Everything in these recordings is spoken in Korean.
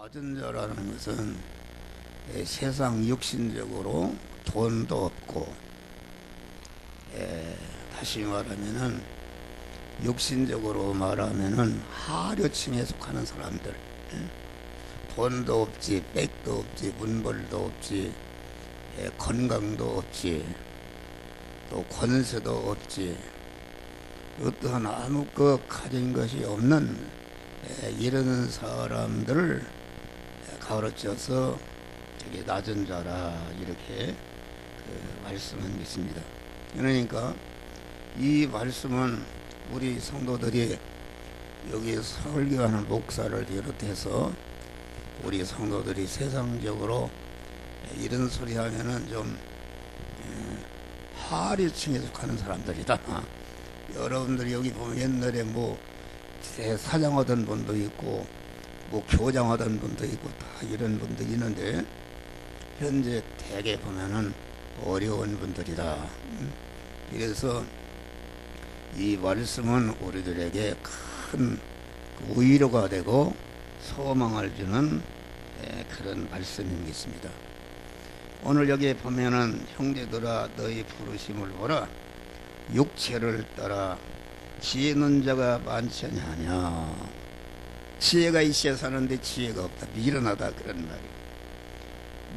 낮은 자라는 것은 세상 육신적으로 돈도 없고, 다시 말하면은 육신적으로 말하면은 하류층에 속하는 사람들, 돈도 없지, 백도 없지, 문벌도 없지, 건강도 없지, 또 권세도 없지, 어떠한 아무것 가진 것이 없는 이런 사람들을 가르쳐서 되게 낮은 자라 이렇게 말씀한 게 있습니다. 그러니까 이 말씀은 우리 성도들이 여기 설교하는 목사를 비롯해서 우리 성도들이 세상적으로 이런 소리 하면은 좀 하류층에 속하는 사람들이다. 여러분들이 여기 보면 옛날에 뭐 사장하던 분도 있고 뭐 교장하던 분도 있고 다 이런 분들이 있는데 현재 대개 보면은 어려운 분들이다. 그래서 이 말씀은 우리들에게 큰 위로가 되고 소망을 주는 그런 말씀이겠습니다. 오늘 여기에 보면은 형제들아 너희 부르심을 보라. 육체를 따라 지혜 있는 자가 많지 아니하냐. 지혜가 있어야 사는데 지혜가 없다. 미련하다 그런 말이에요.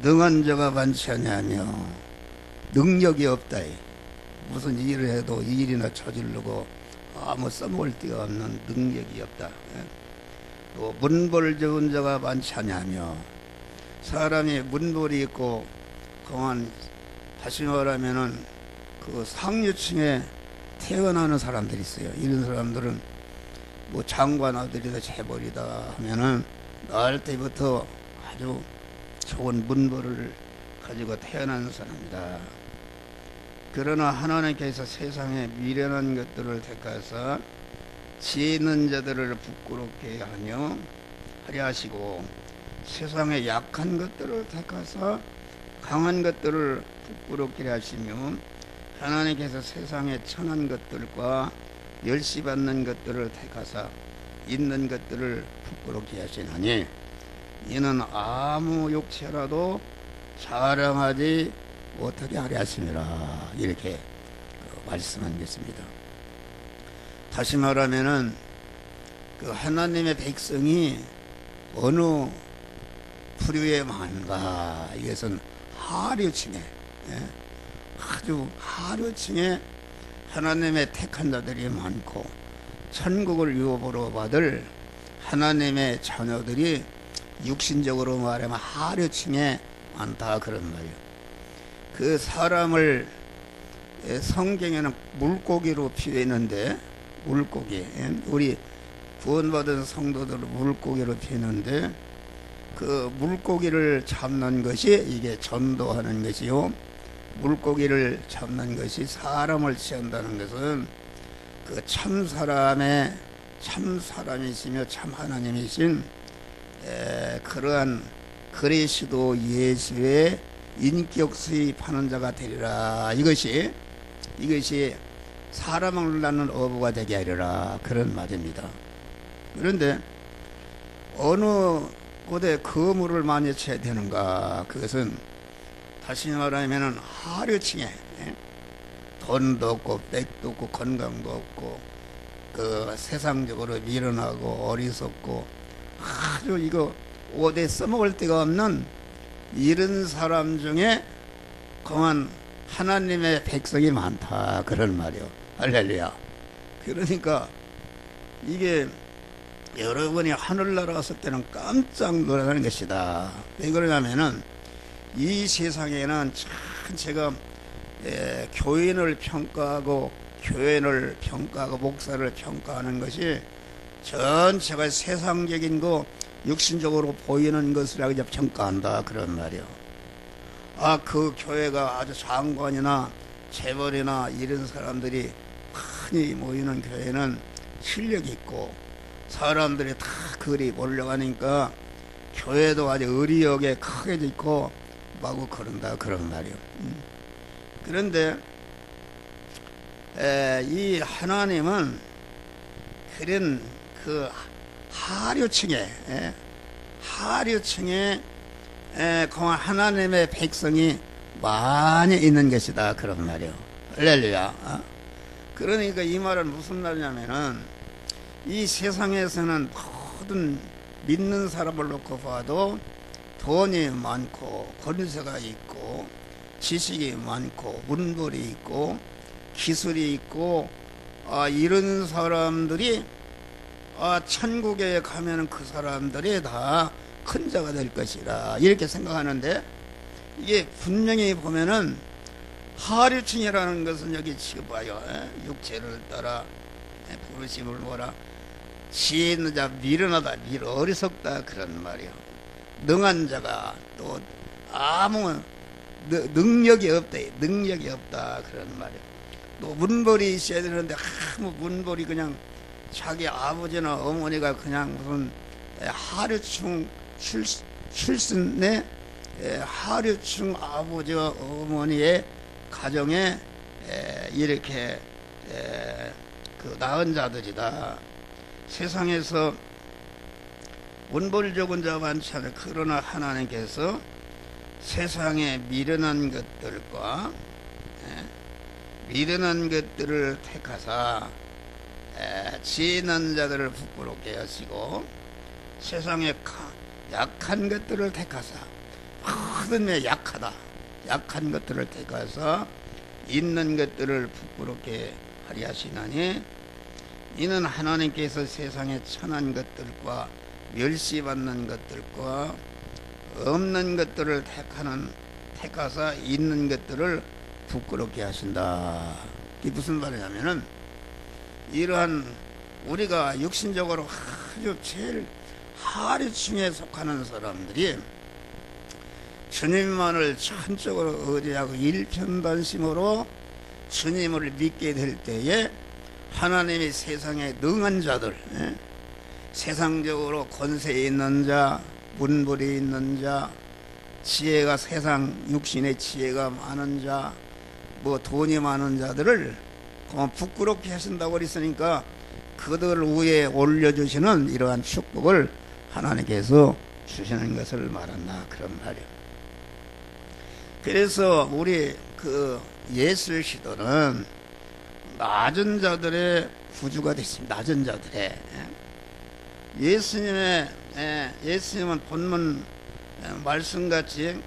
능한 자가 많지 아니하며 능력이 없다. 무슨 일을 해도 일이나 저지르고 아무 써먹을 데가 없는 능력이 없다. 또 문벌 좋은 자가 많지 아니하며 사람이 문벌이 있고 그만 다시 말하면은 그 상류층에 태어나는 사람들이 있어요. 이런 사람들은 뭐 장관 아들이다 재벌이다 하면은 날 때부터 아주 좋은 문벌을 가지고 태어난 사람이다. 그러나 하나님께서 세상에 미련한 것들을 택하사 지혜 있는 자들을 부끄럽게 하려 하시고 세상에 약한 것들을 택하사 강한 것들을 부끄럽게 하시며 하나님께서 세상에 천한 것들과 멸시받는 것들을 택하사 있는 것들을 부끄럽게 하시나니 이는 아무 육체라도 자랑하지 못하게 하려 하심이라 이렇게 말씀한 것입니다. 다시 말하면은 그 하나님의 백성이 어느 부류에 많은가, 이것은 하류층에, 아주 하류층에 하나님의 택한 자들이 많고 천국을 유업으로 받을 하나님의 자녀들이 육신적으로 말하면 하류층에 많다 그런 말이에요. 그 사람을 성경에는 물고기로 비유했는데, 물고기, 우리 구원받은 성도들을 물고기로 비유했는데 그 물고기를 잡는 것이 이게 전도하는 것이요, 물고기를 잡는 것이 사람을 취한다는 것은 그 참 사람이시며 참 하나님이신 그러한 그리스도 예수의 인격 수입하는 자가 되리라. 이것이 사람을 낳는 어부가 되게 하리라 그런 말입니다. 그런데 어느 곳에 그물을 많이 쳐야 되는가? 그것은 다시 말하면 하류층에 돈도 없고 백도 없고 건강도 없고 그 세상적으로 미련하고 어리석고 아주 이거 어디에 써먹을 데가 없는 이런 사람 중에 그만 하나님의 백성이 많다 그런 말이요. 할렐루야. 그러니까 이게 여러분이 하늘나라 갔을 때는 깜짝 놀라는 것이다. 왜 그러냐면은 이 세상에는 참 제가 교인을 평가하고 목사를 평가하는 것이 전체가 세상적인 거 육신적으로 보이는 것을 그냥 평가한다 그런 말이요. 아, 그 교회가 아주 장관이나 재벌이나 이런 사람들이 많이 모이는 교회는 실력이 있고 사람들이 다 그리 몰려가니까 교회도 아주 의리역에 크게 있고 마구 그런다 그런 말이요. 그런데 이 하나님은 그런 그 하류층에 하류층에 하나님의 백성이 많이 있는 것이다 그런 말이요. 할렐루야. 그러니까 이 말은 무슨 말이냐면은 이 세상에서는 모든 믿는 사람을 놓고 봐도 돈이 많고 권세가 있고 지식이 많고 문벌이 있고 기술이 있고 이런 사람들이 천국에 가면은 그 사람들이 다 큰 자가 될 것이라 이렇게 생각하는데, 이게 분명히 보면은 하류층이라는 것은 여기 지금 봐요. 육체를 따라 부르심을 뭐라 지혜 있는 자 미련하다 어리석다 그런 말이요. 능한 자가 또 아무 능력이 없다 그런 말이요. 또 문벌이 있어야 되는데 아무 문벌이 그냥 자기 아버지나 어머니가 그냥 무슨 하류층 출신의 하류층 아버지와 어머니의 가정에 이렇게 그 낳은 자들이다. 세상에서 문벌 적은 자 많잖아요. 그러나 하나님께서 세상에 미련한 것들과 미련한 것들을 택하사 지혜 있는 자들을 부끄럽게 하시고 세상에 약한 것들을 택하사 모든 게 약한 것들을 택하사 있는 것들을 부끄럽게 하리 하시나니 이는 하나님께서 세상에 천한 것들과 멸시받는 것들과 없는 것들을 택하사 있는 것들을 부끄럽게 하신다. 이게 무슨 말이냐면은 이러한 우리가 육신적으로 아주 제일 하류층에 속하는 사람들이 주님만을 전적으로 의지하고 일편단심으로 주님을 믿게 될 때에 하나님이 세상에 능한 자들, 세상적으로 권세 있는 자, 문벌이 있는 자, 지혜가 세상 육신의 지혜가 많은 자, 뭐 돈이 많은 자들을 부끄럽게 하신다고 그랬으니까 그들 위에 올려주시는 이러한 축복을 하나님께서 주시는 것을 말한다 그런 말이에요. 그래서 우리 그 예술 시도는 낮은 자들의 구주가 됐습니다. 낮은 자들의 예수님은 본문 말씀같이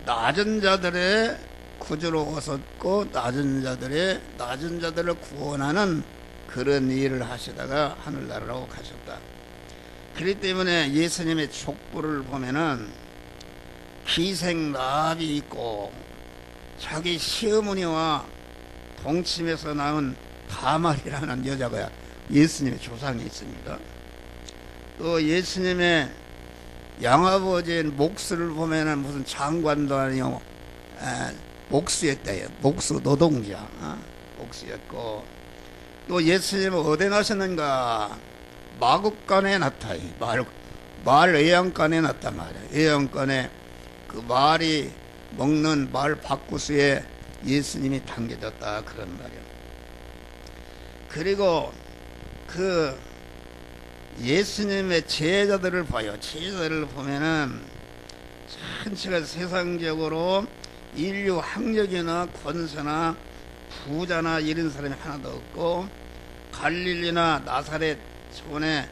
낮은 자들의 구주로 오셨고 낮은 자들을 구원하는 그런 일을 하시다가 하늘나라로 가셨다. 그렇기 때문에 예수님의 족보를 보면은 기생나비 있고 자기 시어머니와 동침에서 낳은 다말이라는 여자가 예수님의 조상이 있습니다. 또 예수님의 양아버지인 목수를 보면은 무슨 장관도 아니요 목수였대요. 목수 노동자 목수였고, 또 예수님은 어디 나셨는가? 마국간에 나타요. 말 애양간에 났단 말이에요. 애양간에 그 말이 먹는 말 밥구스에 예수님이 담겨졌다 그런 말이에요. 그리고 그 예수님의 제자들을 봐요. 제자들을 보면은 전체가 세상적으로 인류 학력이나 권세나 부자나 이런 사람이 하나도 없고 갈릴리나 나사렛 촌에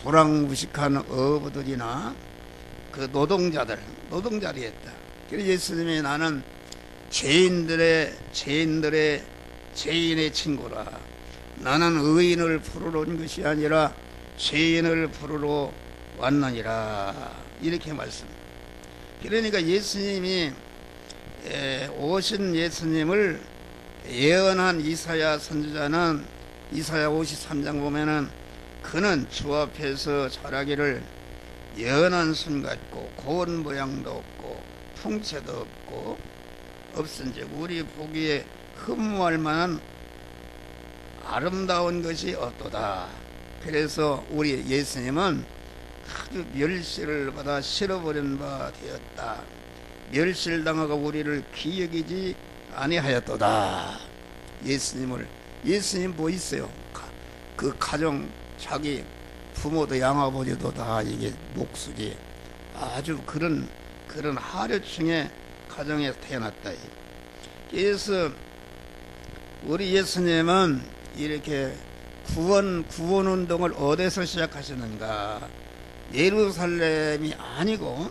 불황무식한 어부들이나 그 노동자리였다. 그래서 예수님이 나는 죄인의 친구라. 나는 의인을 부르러 온 것이 아니라 죄인을 부르러 왔느니라. 이렇게 말씀. 그러니까 예수님이 오신 예수님을 예언한 이사야 선지자는 이사야 53장 보면은 그는 주 앞에서 자라기를 연한 순 같고 고운 모양도 없고 풍채도 없고 없은즉 우리 보기에 흠모할 만한 아름다운 것이 없도다. 그래서 우리 예수님은 아주 멸시를 받아 실어버린 바 되었다. 멸실당하고 우리를 기여기지 아니하였도다. 예수님 뭐 있어요? 그 가정 자기 부모도 양아버지도 다 이게 목수지. 아주 그런 하류층의 가정에서 태어났다. 그래서 우리 예수님은 이렇게 구원 운동을 어디서 시작하셨는가? 예루살렘이 아니고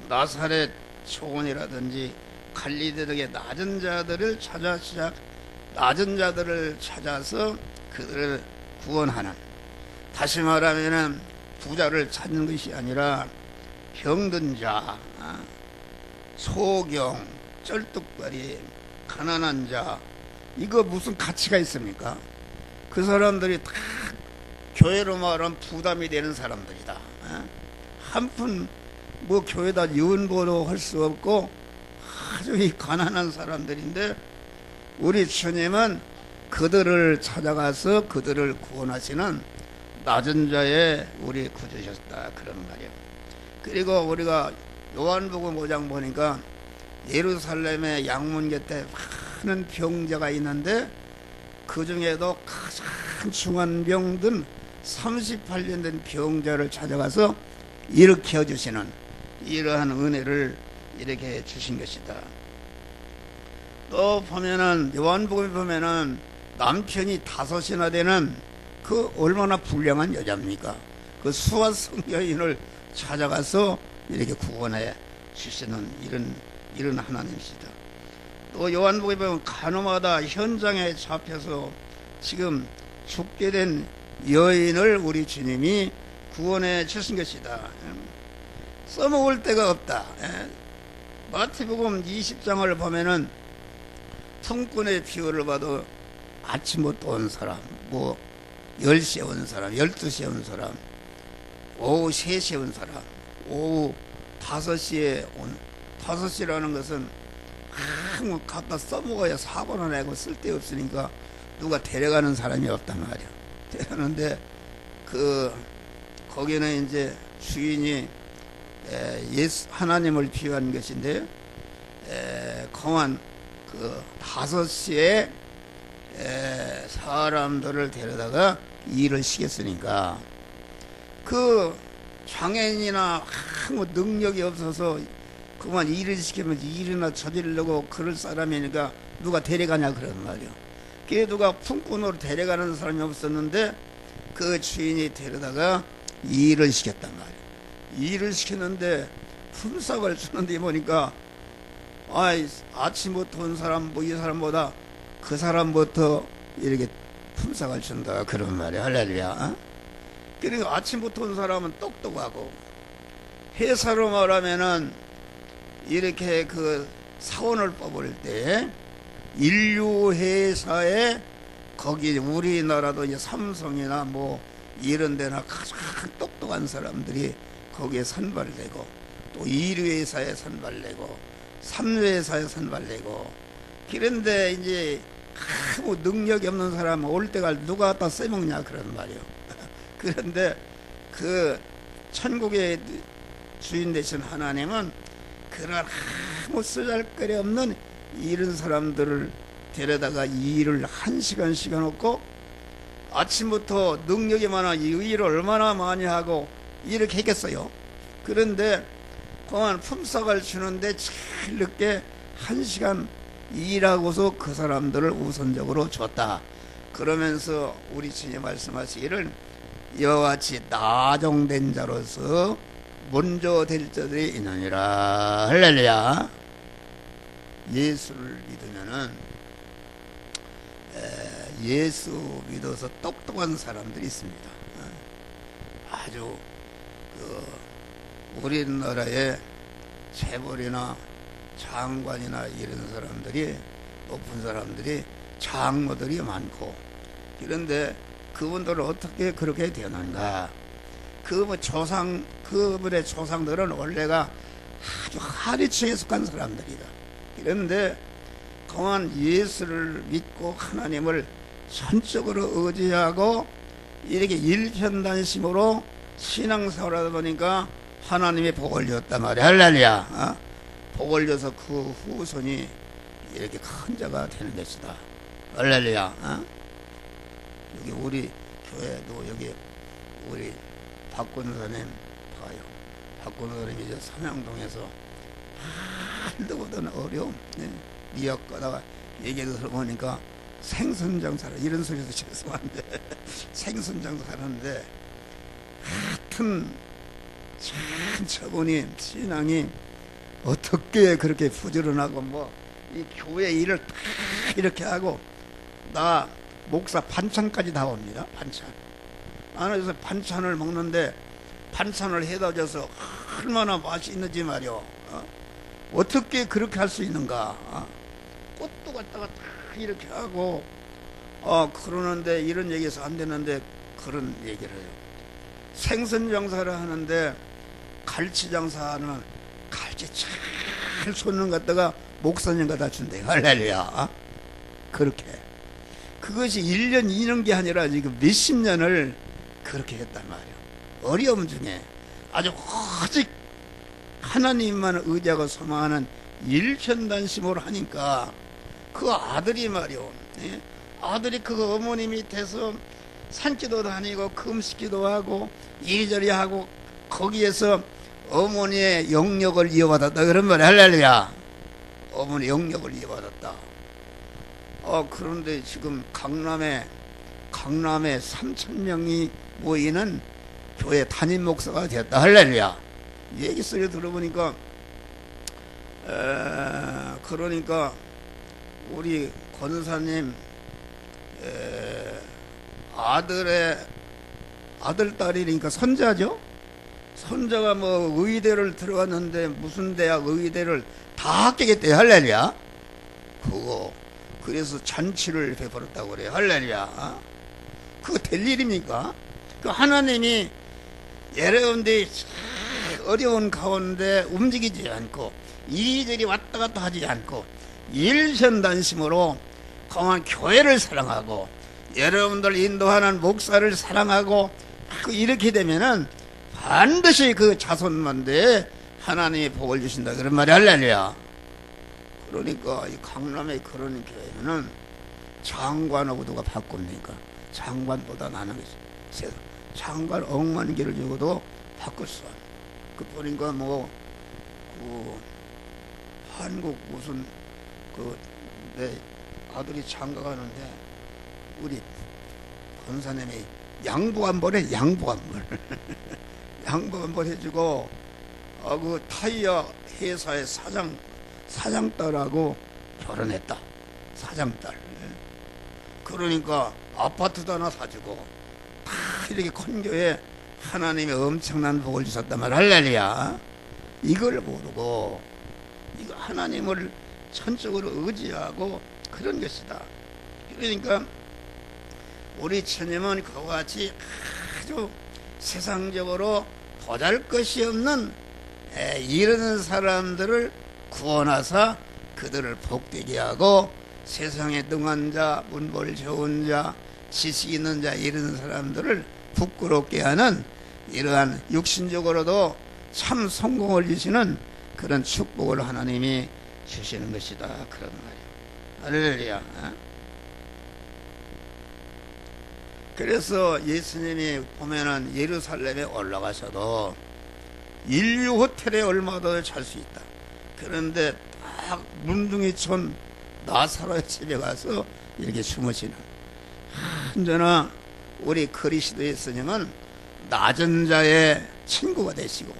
나사렛 초원이라든지 갈릴리 등의 낮은 자들을 찾아서 그들을 구원하는, 다시 말하면은 부자를 찾는 것이 아니라 병든 자, 소경, 쩔뚝거리, 가난한 자, 이거 무슨 가치가 있습니까? 그 사람들이 다 교회로 말하면 부담이 되는 사람들이다. 한 푼 뭐 교회다 연보도 할 수 없고 아주 이 가난한 사람들인데 우리 주님은 그들을 찾아가서 그들을 구원하시는 낮은 자의 우리 구주셨다, 그런 말이에요. 그리고 우리가 요한복음 5장 보니까 예루살렘의 양문 곁에 많은 병자가 있는데 그 중에도 가장 중한 병든 38년 된 병자를 찾아가서 일으켜 주시는 이러한 은혜를 이렇게 주신 것이다. 또 보면은 요한복음에 보면은 남편이 5이나 되는 그 얼마나 불량한 여자입니까? 그 수화성 여인을 찾아가서 이렇게 구원해 주시는 이런 하나님이시다. 또 요한복음에 보면 간호마다 현장에 잡혀서 지금 죽게 된 여인을 우리 주님이 구원해 주신 것이다. 써먹을 데가 없다. 마태복음 20장을 보면은 품꾼의 비유를 봐도 아침부터 온 사람, 뭐 10시에 온 사람, 12시에 온 사람, 오후 3시에 온 사람, 오후 5시에 온, 5시라는 것은 뭐 갖다 써먹어야 사고나 내고 쓸데없으니까 누가 데려가는 사람이 없단 말이야. 데려가는데 거기는 이제 주인이 예수 하나님을 비유한 것인데 공안 5시에 사람들을 데려다가 일을 시켰으니까 그 장애인이나 뭐 능력이 없어서 그만 일을 시키면 일이나 저지르려고 그럴 사람이니까 누가 데려가냐 그런 말이요. 그게 누가 품꾼으로 데려가는 사람이 없었는데 그 주인이 데려다가 일을 시켰단 말이에요. 일을 시켰는데 품삯을 주는데 보니까 아침부터 온 사람 뭐 이 사람보다 그 사람부터 이렇게 품삯을 준다 그런 말이에요. 할렐루야. 그러니까 아침부터 온 사람은 똑똑하고, 회사로 말하면은 이렇게 그 사원을 뽑을 때 인류 회사에 거기 우리나라도 이제 삼성이나 뭐 이런 데나 가장 똑똑한 사람들이 거기에 선발되고, 또 1위 회사에 선발되고 3위 회사에 선발되고, 그런데 이제 아무 능력이 없는 사람 올 때가 누가 갖다 써먹냐 그런 말이요. 그런데 그 천국의 주인 되신 하나님은 그런 아무 쓰잘거리 없는 이런 사람들을 데려다가 일을 1시간씩 해놓고 아침부터 능력이 많아 이 일을 얼마나 많이 하고 이렇게 했겠어요. 그런데 그만 품삯을 주는데 제일 늦게 1시간 일하고서 그 사람들을 우선적으로 줬다. 그러면서 우리 주님 말씀하시기를 이와 같이 나종된 자로서 먼저 될 자들이 있느니라. 할렐루야. 예수를 믿으면은 예수 믿어서 똑똑한 사람들이 있습니다. 아주 우리나라의 재벌이나 장관이나 이런 사람들이, 높은 사람들이, 장로들이 많고, 그런데 그분들은 어떻게 그렇게 되는가? 그분의 조상들은 원래가 아주 하류층에 속한 사람들이다. 그런데 그만 예수를 믿고 하나님을 전적으로 의지하고 이렇게 일편단심으로 신앙생활을 하다 보니까 하나님의 복을 줬단 말이야. 할렐루야. 복을 줘서 그 후손이 이렇게 큰 자가 되는 것이다. 할렐루야. 여기 우리 교회도 여기 우리 박권사님 봐요. 박권사님이 이제 삼양동에서 한도 보다는 어려움, 미역 가다가 얘기를 들어보니까 생선장사를, 이런 소리도 죄송한데 생선장사 하는데, 하여튼 참 저분이 신앙이 어떻게 그렇게 부지런하고 뭐 이 교회 일을 다 이렇게 하고, 나 목사 반찬까지 다 옵니다. 반찬 안에서 반찬을 먹는데 반찬을 해다 줘서 얼마나 맛이 있는지 말이오. 어떻게 그렇게 할 수 있는가. 꽃도 갖다가 다 이렇게 하고 그러는데, 이런 얘기해서 안 되는데 그런 얘기를 해요. 생선 장사를 하는데 갈치 장사하는 갈치 잘 쏟는 것 갖다가 목사님 갖다 준대. 할렐루야. 그렇게 그것이 1년 2년 게 아니라 지금 몇십 년을 그렇게 했단 말이야. 어려움 중에 아주 오직 하나님만 의지하고 소망하는 일편단심으로 하니까, 그 아들이 말이요, 아들이 그 어머니 밑에서 산기도 다니고 금식기도 하고 이리저리 하고, 거기에서 어머니의 영역을 이어받았다, 그런 말이야. 할렐루야. 어머니 영역을 이어받았다. 그런데 지금 강남에 3,000명이 모이는 교회 담임 목사가 됐다. 할렐루야. 얘기 소리 들어보니까 그러니까 우리 권사님 아들 딸이니까 손자죠. 손자가 뭐 의대를 들어갔는데 무슨 대학 의대를 다 합격했대요. 할렐루야. 그래서 잔치를 베풀었다고 그래요. 할렐루야. 그거 될 일입니까? 그 하나님이 여러분들이 어려운 가운데 움직이지 않고 이리저리 왔다 갔다 하지 않고 일편단심으로 강한 교회를 사랑하고 여러분들 인도하는 목사를 사랑하고 이렇게 되면은 반드시 그 자손만대 하나님이 복을 주신다, 그런 말이. 할렐루야. 그러니까 이 강남의 그런 교회는 장관하고 누가 바꿉니까? 장관보다 나는 것이, 장관 억만 개를 주고도 바꿀 수 없는. 그 보니까 뭐 한국 무슨 내 아들이 장가 가는데 우리 권사님이 양보 한번 해. 양보 한번 해주고, 그 타이어 회사의 사장딸하고 결혼했다. 사장딸. 그러니까 아파트도 하나 사주고 다 이렇게 큰 교회 하나님의 엄청난 복을 주셨단 말. 할렐루야. 이걸 모르고 이거 하나님을 전적으로 의지하고 그런 것이다. 그러니까 우리 처님은 그와 같이 아주 세상적으로 보잘것이 없는 이런 사람들을 구원하사 그들을 복되게 하고, 세상에 능한 자, 문벌 좋은 자, 지식 있는 자, 이런 사람들을 부끄럽게 하는 이러한 육신적으로도 참 성공을 주시는 그런 축복을 하나님이 주시는 것이다, 그런 말이에요. 할렐루야. 그래서 예수님이 보면은 예루살렘에 올라가셔도 인류 호텔에 얼마도 잘 수 있다. 그런데 딱 문둥이촌 나사로의 집에 가서 이렇게 주무시는, 언제나 우리 그리스도 예수님은 낮은 자의 친구가 되시고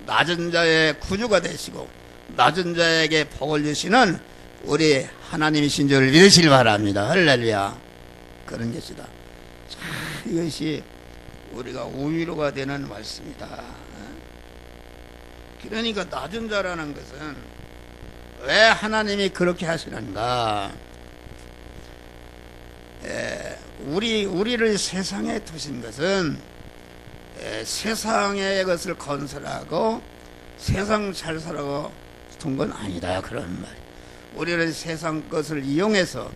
낮은 자의 구주가 되시고 낮은 자에게 복을 주시는 우리 하나님이신 줄 믿으시길 바랍니다. 할렐루야. 그런 것이다. 자, 이것이 우리가 우위로가 되는 말씀이다. 그러니까 낮은 자라는 것은 왜 하나님이 그렇게 하시는가? 우리를 세상에 두신 것은 세상의 것을 건설하고 세상 잘 살아고 둔 건 아니다, 그런 말. 우리는 세상 것을 이용해서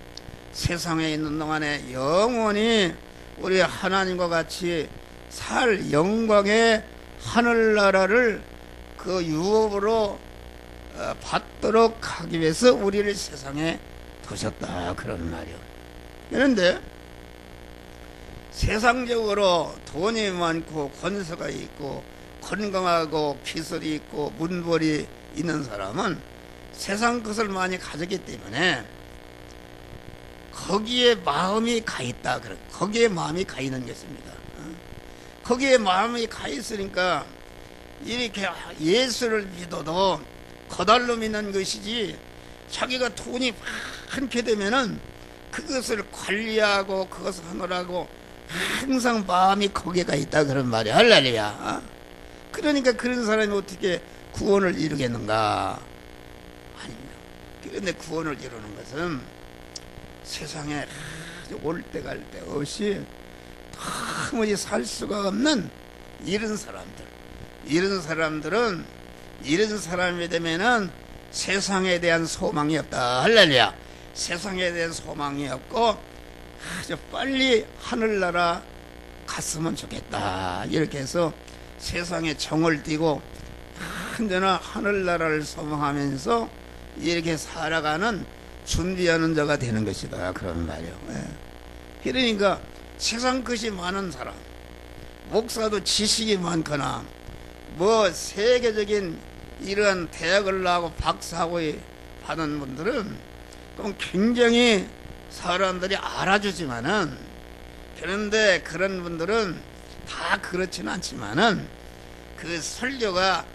세상에 있는 동안에 영원히 우리 하나님과 같이 살 영광의 하늘나라를 그 유업으로 받도록 하기 위해서 우리를 세상에 두셨다, 그런 말이요. 그런데 세상적으로 돈이 많고 권세가 있고 건강하고 기술이 있고 문벌이 있는 사람은 세상 것을 많이 가졌기 때문에 거기에 마음이 가 있다. 거기에 마음이 가 있는 것입니다. 거기에 마음이 가 있으니까 이렇게 예수를 믿어도 거달로 믿는 것이지, 자기가 돈이 많게 되면은 그것을 관리하고 그것을 하느라고 항상 마음이 거기에 가 있다, 그런 말이야. 할렐루야. 그러니까 그런 사람이 어떻게 구원을 이루겠는가? 아닙니다. 그런데 구원을 이루는 것은 세상에 올 때 갈 데 없이 도무지 살 수가 없는 이런 사람들은 이런 사람이 되면은 세상에 대한 소망이 없다. 할렐루야. 세상에 대한 소망이 없고 아주 빨리 하늘나라 갔으면 좋겠다. 이렇게 해서 세상에 정을 띠고 언제나 하늘나라를 소망하면서 이렇게 살아가는 준비하는 자가 되는 것이다, 그런 말이에요. 그러니까 세상 것이 많은 사람, 목사도 지식이 많거나 뭐 세계적인 이러한 대학을 나오고 박사하고 받은 분들은 그럼 굉장히 사람들이 알아주지만은, 그런데 그런 분들은 다 그렇지는 않지만은 그 설교가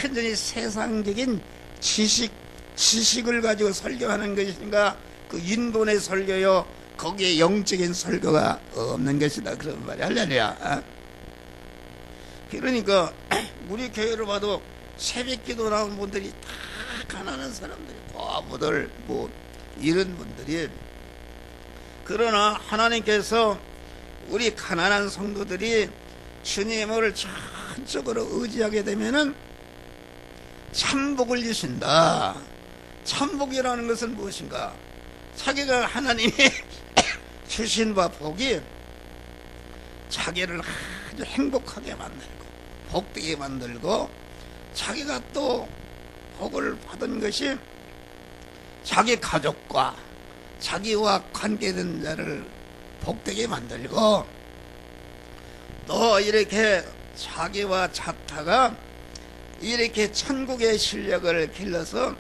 완전히 세상적인 지식을 가지고 설교하는 것인가, 그 인본의 설교요, 거기에 영적인 설교가 없는 것이다, 그런 말이야. 할렐루야. 그러니까 우리 교회로 봐도 새벽기도 나온 분들이 다 가난한 사람들이, 과부들 뭐 이런 분들이. 그러나 하나님께서 우리 가난한 성도들이 주님을 전적으로 의지하게 되면은 참복을 주신다. 참복이라는 것은 무엇인가? 자기가 하나님이 주신 바 복이 자기를 아주 행복하게 만들고 복되게 만들고, 자기가 또 복을 받은 것이 자기 가족과 자기와 관계된 자를 복되게 만들고, 또 이렇게 자기와 자타가 이렇게 천국의 실력을 길러서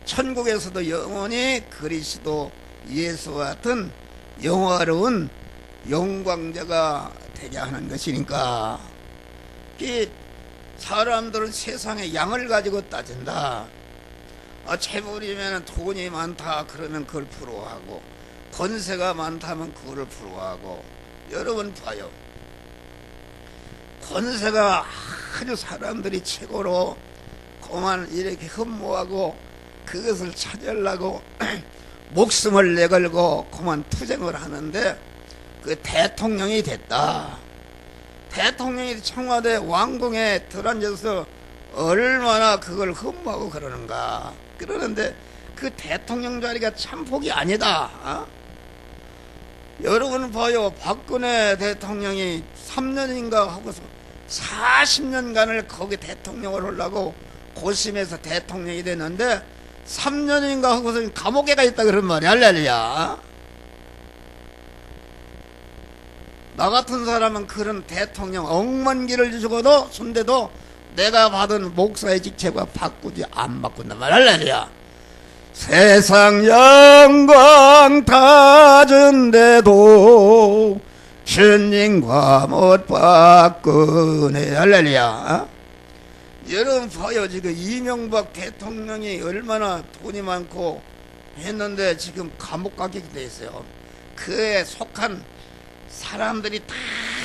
천국에서도 영원히 그리스도 예수와 같은 영화로운 영광자가 되게 하는 것이니까. 사람들은 세상에 양을 가지고 따진다. 재벌이면 돈이 많다 그러면 그걸 부러워하고, 권세가 많다면 그거를 부러워하고. 여러분 봐요, 권세가 아주 사람들이 최고로 그만 이렇게 흠모하고 그것을 찾으려고 목숨을 내걸고 그만 투쟁을 하는데, 그 대통령이 됐다. 대통령이 청와대 왕궁에 들어앉아서 얼마나 그걸 흠모하고 그러는가. 그러는데 그 대통령 자리가 참 복이 아니다. 여러분 봐요, 박근혜 대통령이 3년인가 하고서 40년간을 거기 대통령을 하려고 고심해서 대통령이 됐는데 3년인가 하고서 감옥에 가 있다, 그런 말이야. 할렐루야. 나 같은 사람은 그런 대통령 억만 길을 주고도 순대도 내가 받은 목사의 직책과 바꾸지 안 바꾼단 말이야. 할렐루야. 세상 영광 다 준데도 주님과 못 바꾸네. 할렐루야. 여러분 봐요, 지금 이명박 대통령이 얼마나 돈이 많고 했는데 지금 감옥 가게 돼 있어요. 그에 속한 사람들이 다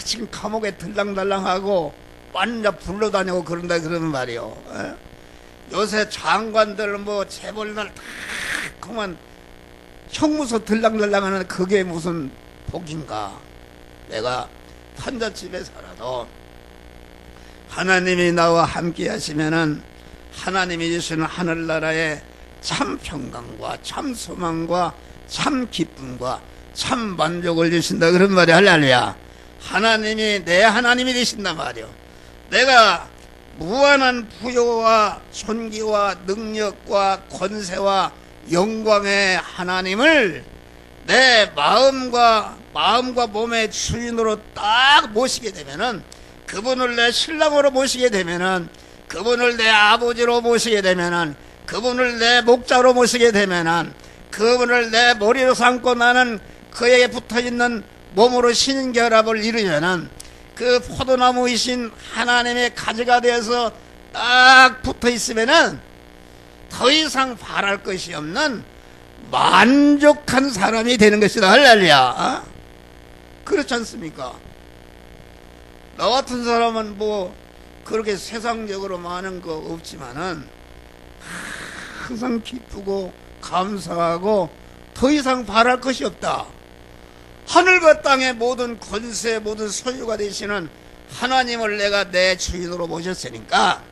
지금 감옥에 들랑달랑하고 완전 불러다니고 그런다, 그러는 말이요. 요새 장관들 뭐 재벌들 다 그만 형무소 들랑달랑하는 그게 무슨 복인가? 내가 판잣집에 살아도 하나님이 나와 함께 하시면은 하나님이 주시는 하늘나라에 참 평강과 참 소망과 참 기쁨과 참 만족을 주신다, 그런 말이. 할렐루야. 하나님이 내 하나님이 되신단 말이요. 내가 무한한 부여와 존귀와 능력과 권세와 영광의 하나님을 내 마음과 마음과 몸의 주인으로 딱 모시게 되면은, 그분을 내 신랑으로 모시게 되면은, 그분을 내 아버지로 모시게 되면은, 그분을 내 목자로 모시게 되면은, 그분을 내 머리로 삼고 나는 그에게 붙어있는 몸으로 신결합을 이루면은, 그 포도나무이신 하나님의 가지가 되어서 딱 붙어있으면은 더 이상 바랄 것이 없는 만족한 사람이 되는 것이다. 할렐루야. 그렇지 않습니까? 나 같은 사람은 뭐 그렇게 세상적으로 많은 거 없지만은 항상 기쁘고 감사하고 더 이상 바랄 것이 없다. 하늘과 땅의 모든 권세, 모든 소유가 되시는 하나님을 내가 내 주인으로 모셨으니까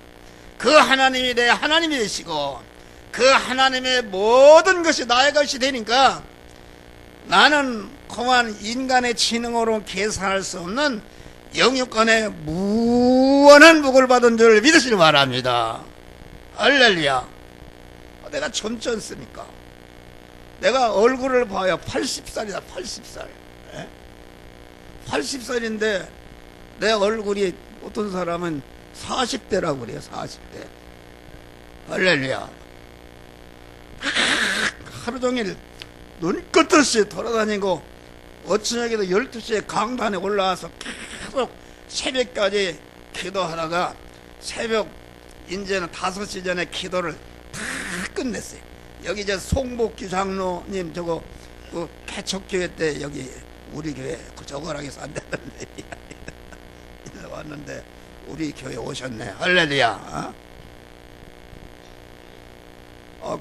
그 하나님이 내 하나님이 되시고 그 하나님의 모든 것이 나의 것이 되니까 나는 그만 인간의 지능으로 계산할 수 없는 영육간의 무한한 복을 받은 줄 믿으시기 바랍니다. 할렐루야. 내가 젊지 않습니까? 내가 얼굴을 봐요. 80살이다. 80살. 80살인데 내 얼굴이 어떤 사람은 40대라고 그래요. 40대. 할렐루야. 하루 종일 눈끝없이 돌아다니고 어쩌냐기도 12시에 강단에 올라와서 계속 새벽까지 기도하다가 새벽 이제는 5시 전에 기도를 다 끝냈어요. 여기 이제 송복규 장로님 저거 그 개척교회 때 여기 우리 교회 그 저거락에서 안되는데 왔는데 우리 교회 오셨네. 할렐루야.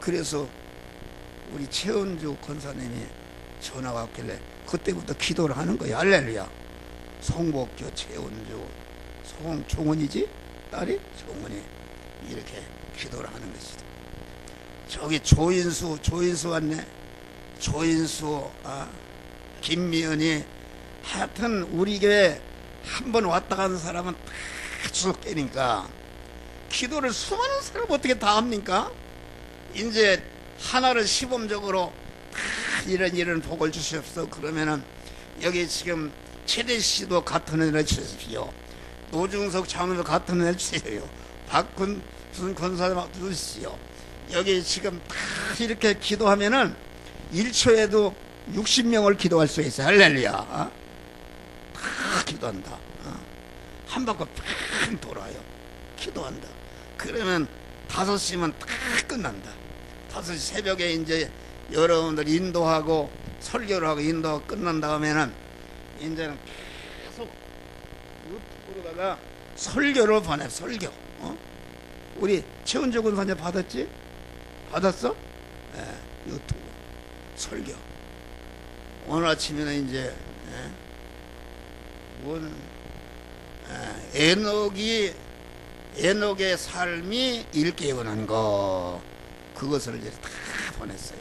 그래서 우리 최은주 권사님이 전화가 왔길래 그때부터 기도를 하는 거야. 할렐루야. 송복교 최은주 송종원이지? 딸이? 종원이 이렇게 기도를 하는 것이다. 저기 조인수 왔네. 조인수 김미연이 하여튼 우리 교회 한 번 왔다 가는 사람은 다 주석 깨니까 기도를 수많은 사람 어떻게 다 합니까? 이제 하나를 시범적으로 다 이런 복을 주시옵소서. 그러면은 여기 지금 최대 씨도 같은 은혜를 주십시오. 노중석 장로도 같은 은혜를 주세요. 박근순 권사님 주시오. 여기 지금 다 이렇게 기도하면은 1초에도 60명을 기도할 수 있어요. 할렐루야. 다 기도한다. 한 바퀴 팍 돌아요. 기도한다. 그러면 5시면 다 끝난다. 5시 새벽에 이제 여러분들 인도하고 설교를 하고 인도하고 끝난 다음에는 이제는 계속 유튜브로다가 설교를 보내. 설교. 우리 최은주 군사님 받았지? 받았어? 네, 유튜브 설교. 오늘 아침에는 이제 에녹의 삶이 일깨우는 거 그것을 이제 다 보냈어요.